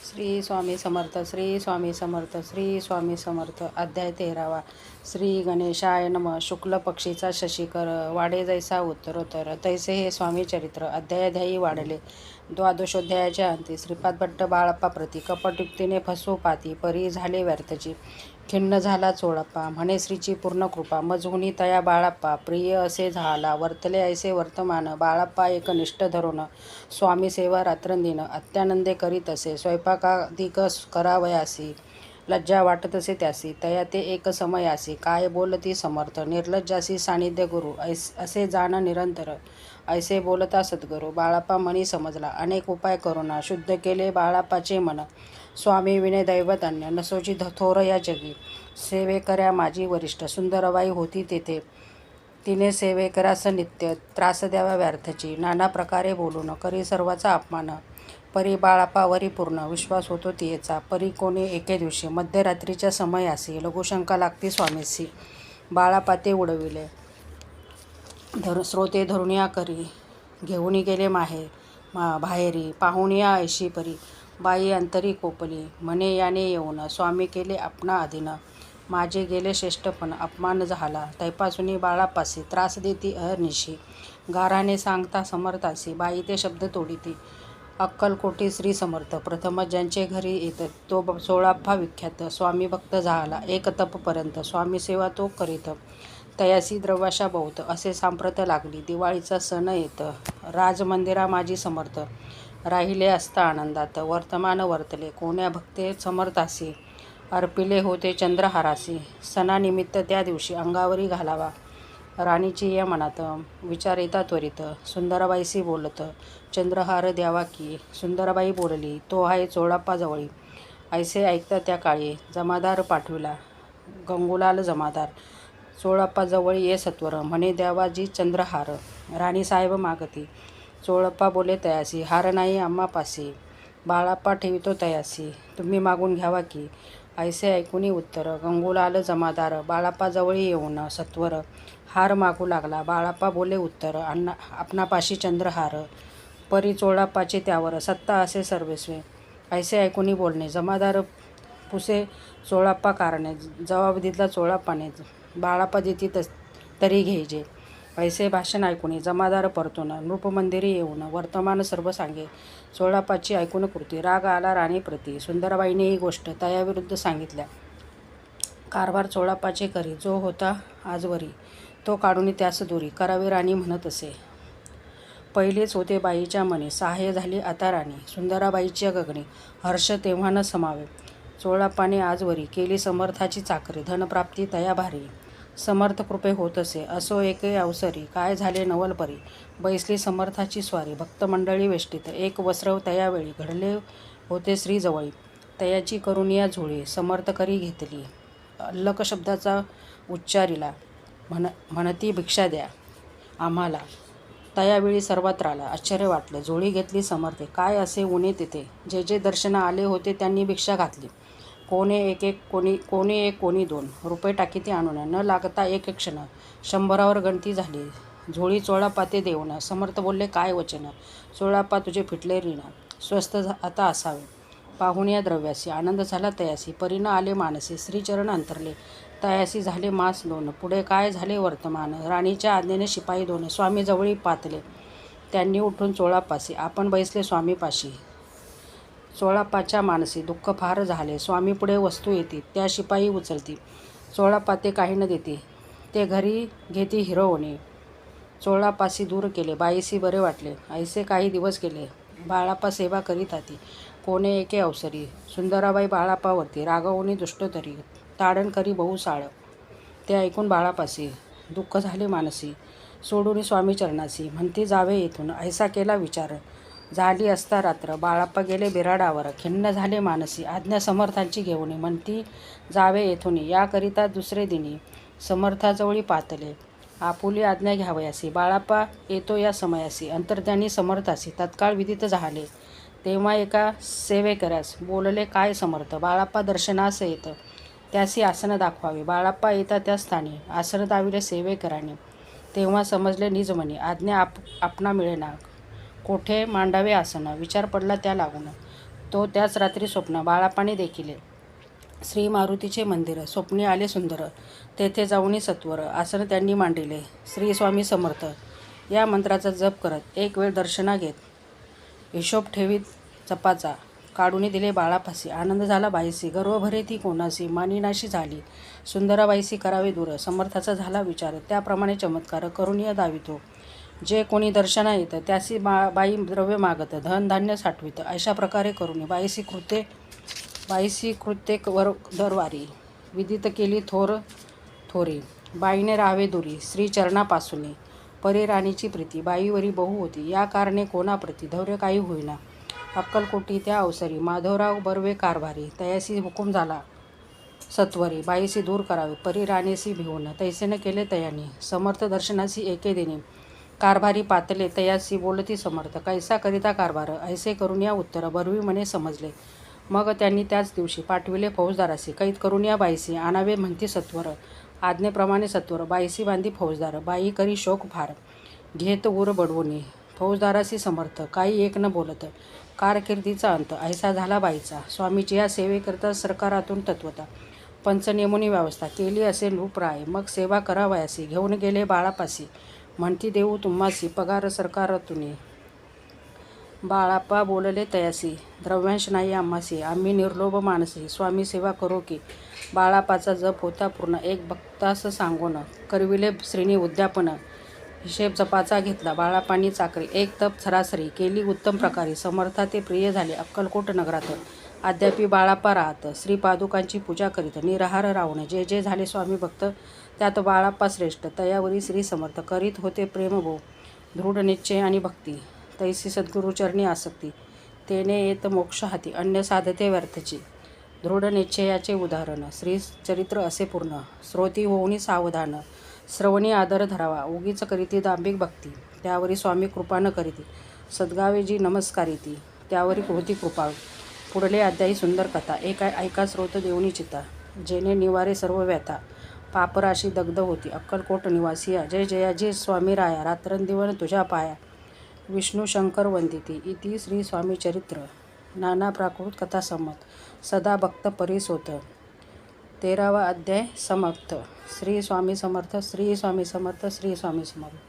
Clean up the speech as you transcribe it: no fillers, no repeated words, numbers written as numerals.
श्री स्वामी समर्थ. श्री स्वामी समर्थ. श्री स्वामी समर्थ. अध्याय 13वा. श्री गणेशाय नमः. शुक्ल पक्षीचा शशिकर वाढे जैसा उत्तरोत्तर तैसे हे स्वामी चरित्र. अध्यायाध्यायी वाढले. द्वादशोध्यायाच्या अंती श्रीपाद भट्ट बाळप्पा प्रती कपटयुक्तीने फसवू पाती परी झाले व्यर्थची. खिन्न झाला चोळप्पा म्हणे श्रीची पूर्ण कृपा मजहुनी तया बाळप्पा प्रिय असे झाला वर्तले ऐसे वर्तमान. बाळप्पा एकनिष्ठ धरून स्वामी सेवा रात्रंदिन अत्यानंदे करीत असे. स्वयंपाकादिक करावयासी लज्जा वाटत असे त्यासी. तया ते एक समयासी काय बोलती समर्थ निर्लज्जासी सानिध्य गुरु असे जाण निरंतर ऐसे बोलता सद्गुरू. बाळप्पा मनी समजला अनेक उपाय करुणा शुद्ध केले बाळप्पाचे मन. स्वामी विने दैवत अन्य नसोची थोर या जगी. सेवेकऱ्या माझी वरिष्ठ सुंदरबाई होती तेथे. तिने सेवेकरास नित्य त्रास द्यावा व्यर्थची. नाना प्रकारे बोलून करी सर्वाचा अपमान. परी बाळप्पावरी पूर्ण विश्वास होतो तियेचा. परी कोणी एके दिवशी मध्यरात्रीच्या समयासी लघुशंका लागती स्वामीसी. बाळप्पा ते उडविले श्रोते धरुनिया करी घेऊनी गेले बाहेरी. पाहुनिया ऐशी परी बाई अंतरी कोपली म्हणे याने येऊन स्वामी केले आपणा अधीन. माझे गेले श्रेष्ठपण अपमान झाला तैपासूनी बाळप्पासी त्रास देती अहर्निशी. गाराने सांगता समर्थासी बाई ते शब्द तोडीती. अक्कलकोटी श्री समर्थ प्रथमच ज्यांचे घरी येत तो चोळप्पा विख्यात. स्वामी भक्त झाला एक तपपर्यंत स्वामी सेवा तो करीत. तयासी द्रव्याशा बहुत असे सांप्रत लागली. दिवाळीचा सण येत राजमंदिरा माझी समर्थ राहिले असता आनंदात. वर्तमान वर्तले कोण्या भक्ते समर्थासी अर्पिले होते चंद्रहारासी. सणानिमित्त त्या दिवशी अंगावरी घालावा राणीची या मनात. विचार येता त्वरित सुंदराबाईशी बोलत चंद्रहार द्यावा की. सुंदराबाई बोलली तो आहे चोळप्पा जवळी. ऐसे ऐकता त्या काळी जमादार पाठविला गंगूलाल जमादार. चोळप्पा जवळी ये सत्वर म्हणे द्यावा जी चंद्रहार. राणीसाहेब मागती. चोळप्पा बोले तयासी हार नाही आम्हापासी. बाळप्पा ठेवितो तयासी तुम्ही मागून घ्यावा की. ऐसे ऐकुनी उत्तर गंगूलाल जमादार बाळप्पाजवळी येऊन सत्वर हार मागू लागला. बाळप्पा बोले उत्तर आपणापाशी चंद्रहार. परी चोळप्पाचे त्यावर सत्ता असे सर्वस्वी. ऐसे ऐकुनी बोलणे जमादार पुसे चोळप्पा कारणे. जबाब दिला चोळप्पाने बाळप्पा देती तरी घ्यायचे. ऐसे भाषण ऐकुनी जमादार परतून नृपमंदिरी येऊन वर्तमान सर्व सांगे. चोळप्पाची ऐकून कृती. राग आला राणी प्रती. सुंदराबाईने ही गोष्ट तयाविरुद्ध सांगितल्या. कारभार चोळप्पाचे करी जो होता आजवरी तो काढून त्यास दुरी करावे राणी म्हणत असे. पहिलेच होते बाईच्या मनी सहाय्य झाली आता राणी. सुंदराबाईच्या गगनी हर्ष तेव्हा न समावे. चोळप्पाने आजवरी केली समर्थाची चाकरी धनप्राप्ती तया भारी. समर्थ कृपे होत असे असो एके अवसरी. काय झाले नवलपरी बैसली समर्थाची स्वारी. भक्तमंडळी वेष्टीत एक वस्त्र तयावेळी घडले होते श्री जवळी. तयाची करुनिया झोळी समर्थ करी घेतली. अल्लक शब्दाचा उच्चारिला म्हणती भिक्षा द्या आम्हाला. तयावेळी सर्वत्र आला आश्चर्य वाटले. झोळी घेतली समर्थे काय असे उणे तेथे. जे जे दर्शना आले होते त्यांनी भिक्षा घातली. कोणी एक कोणी 2 रुपये टाकीते आणून न लागता एक क्षण 100वर गणती झाली. झोळी चोळप्पा ते देऊन समर्थ बोलले काय वचन. चोळप्पा तुझे फिटले ऋण स्वस्त आता असावे. पाहुण्या द्रव्यासी आनंद झाला तयासी. परीन आले मानसी श्रीचरण अंतरले. तयासी झाले मास 2 पुढे काय झाले वर्तमान. राणीच्या आज्ञेने शिपाई 2 स्वामी जवळी पातले. त्यांनी उठून चोळप्पासी आपण बैसले स्वामीपाशी. चोळप्पाच्या मानसी दुःख फार झाले. स्वामी पुढे वस्तू येती त्या शिपाई उचलती. चोळप्पा ते काही न देती ते घरी घेती हिरवणी. चोळप्पासी दूर केले बाईसी बरे वाटले. ऐसे काही दिवस गेले. बाळप्पा सेवा करीत हाती. कोणे एके अवसरी सुंदराबाई बाळप्पावरती रागवूनी दुष्ट तरी ताडण करी बहुसाळ. ते ऐकून बाळप्पासी दुःख झाले मानसी. सोडून स्वामी चरणासी म्हणती जावे येथून. ऐसा केला विचार झाली असता रात्र. बाळप्पा गेले बिराडावर खिन्न झाले मानसी. आज्ञा समर्थांची घेऊन म्हणती जावे येथून. याकरिता दुसरे दिनी समर्थाजवळी पातले. आपुली आज्ञा घ्यावयासी. बाळप्पा येतो या समयासी. अंतर्ध्यानी समर्थासी तत्काळ विदित झाले. तेव्हा एका सेवेकऱ्यास बोलले काय समर्थ. बाळप्पा दर्शनास येत त्यासी आसन दाखवावे. बाळप्पा येता त्या स्थानी आसन दाविले सेवेकराने. तेव्हा समजले निजमनी आज्ञा आपणा मिळेना. कोठे मांडावे आसन विचार पडला त्या लागून. तो त्याच रात्री स्वप्न बाळापाणी देखिले. श्री मारुतीचे मंदिर स्वप्नी आले सुंदर. तेथे जाऊनी सत्वर आसन त्यांनी मांडिले. श्री स्वामी समर्थ या मंत्राचा जप करत एक वेळ दर्शना घेत हिशोब ठेवीत जपाचा काढून दिले बाळापासी. आनंद झाला बाईसी गर्व भरे ती कोणासी. मानिनाशी झाली सुंदराबाईसी करावे दूर. समर्थाचा झाला विचार त्याप्रमाणे चमत्कार करुनिया दावितो. जे कोणी दर्शना येतं त्यासी बाई द्रव्य मागत धन धान्य साठवित. अशा प्रकारे करुणी बाईसी कृत्ये दरवारी विदित केली थोरी. बाईने राहावे दुरी श्री चरणापासूनी. परी राणीची प्रीती बाईवरी बहु होती. या कारणे कोणाप्रती धैर्य काही होईना. अक्कलकोटी त्या अवसरी माधवराव बर्वे कारभारी. तयासी हुकूम झाला सत्वरी बाईसी दूर करावे. परी राणीसी भिवून तैसेन केले तयानी. समर्थ दर्शनासी एके दिनी कारभारी पातले. तयासी बोलती समर्थ कैसा करिता कारभार. ऐसे करून या उत्तर बर्वी म्हणे समजले. मग त्यांनी त्याच दिवशी पाठविले फौजदारासी. कैद करून या बाईसी आणावे म्हणती सत्वर. आज्ञेप्रमाणे सत्वर बाईसी बांधी फौजदार. बाई करी शोक फार घेत उर बडवूनी. फौजदारासी समर्थ काही एक न बोलत. कारकिर्दीचा अंत ऐसा झाला बाईचा. स्वामीची या सेवेकरिता सरकारातून तत्वता पंचनेमुनी व्यवस्था केली असे नृपराय. मग सेवा करावयासी घेऊन गेले बाळापासी. म्हणती देऊ तुम्हासी पगार सरकारातूनी. बाळाप्पा बोलले तयासी द्रव्यांश नाही आम्हासी. आम्ही निर्लोभ मानसी स्वामी सेवा करो की. बाळाप्पाचा जप होता पूर्ण एक भक्तास सांगून. करविले श्रीनी उद्यापन हिशेब जपाचा घेतला बाळापाणी चाकरी. एक तप सरासरी केली उत्तम प्रकारे. समर्था ते प्रिय झाले अक्कलकोट नगरात. अद्यापि बाळाप्पा राहत श्रीपादुकांची पूजा करीत निराहार राहून. जे जे झाले स्वामी भक्त त्यात बाळाप्पा श्रेष्ठ. तयावरी श्री समर्थ करीत होते प्रेमभाव दृढ निश्चय आणि भक्ती. तैसी सद्गुरुचरणी आसक्ती तेने येत मोक्ष हाती. अन्य साधते व्यर्थची. दृढ निश्चयाचे उदाहरण श्री चरित्र असे पूर्ण. श्रोती होऊनी सावधान श्रवणी आदर धरावा. उगीच करीती दांभिक भक्ती त्यावरी स्वामी कृपा न करीती. सद्गावे जी नमस्कारिती त्यावरी होती कृपा. पुढले अध्यायी सुंदर कथा. ऐका स्रोत देऊनी चिता. जेने निवारे सर्व व्यथा पापराशी दग्ध होती. अक्कलकोट निवासिया जय जयाजी स्वामी राया. रात्रंदिवन तुझ्या पाया विष्णू शंकर वंदिती. इति श्री स्वामी चरित्र. नाना प्राकृत कथा समत. सदा भक्त परिसोत. 13वा अध्याय समाप्त. श्री स्वामी समर्थ. श्री स्वामी समर्थ. श्री स्वामी समर्थ.